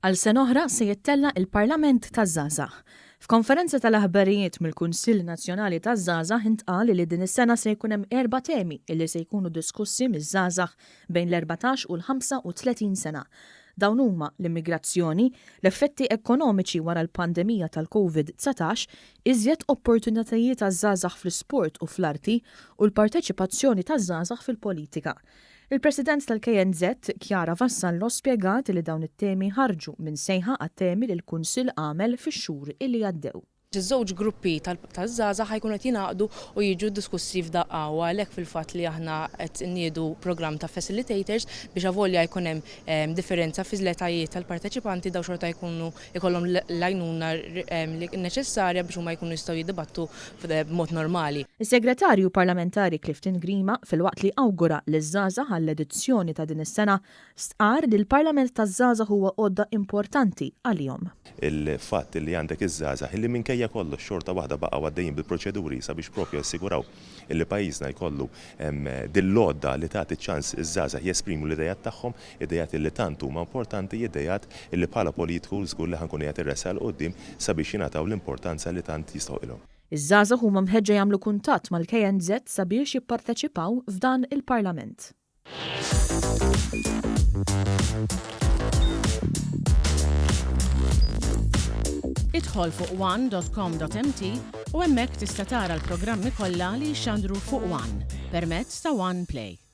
Għal sena oħra se jittella il-Parlament taż-Żgħażagħ. F'konferenza tal-aħbarijiet mill-Kunsill Nazzjonali taż-Żgħażagħ intqal li din is-sena se jkun hemm 4 temi li se jkunu diskussi miż-żgħażagħ bejn l-14 u l-35 sena. Dawn huma l-immigrazzjoni, l-effetti ekonomiċi wara l-pandemija tal-COVID-19, iżjed opportunitajiet taż-żgħażagħ fl-isport u fl-arti u l-parteċipazzjoni taż-żgħażagħ fil-politika. Il-President tal-KNZ, Chiara Vassallo, spjegat li dawn it-temi ħarġu minn sejħa għat-temi li l-Kunsill għamel fix-xhur illi għaddew. Iż-żewġ gruppi taż-żgħażagħ ħajkunu qed jingħaqdu u jiġu diskussi f'daqqa u għalhekk fil-fatt li aħna qed inniedu programm ta' facilitators biex avolja jkun hemm differenza fil-etajiet tal-parteċipanti daw xorta jkunu ikollhom l-għajnuna neċessarja biex huma jkunu jistgħu jiddibattu b'mod normali. Is-Segretarju Parlamentari Clifton Grima filwaqt li awgura liż-żgħażagħ għall-edizzjoni ta' din is-sena stqar li l-Parlament taż-żgħażagħ huwa għodda importanti għalihom. Il-fatt li għandek iż-żgħażagħ illi minkejja kollox xorta waħda baqgħu għaddejjin bil-proċeduri sabiex propju jassiguraw illi pajjiżna jkollu dil-lodda li tagħti ċans iż-żgħażagħ jesprimu l-idejat tagħhom, idejat illi tant huma importanti, idejat illi bħala politiku żgur li ħankun qed irresaq l qudiem sabiex jingħataw l-importanza li tant jistgħu ilhom. Iż-żgħażagħ huma mħeġġa jagħmlu kuntatt mal-KNZ sabiex jipparteċipaw f'dan il-Parlament. Idħol fuq one.com.mt u hemmhekk tista' tara l-programmi kollha li jxandru fuq One permezz ta' One Play.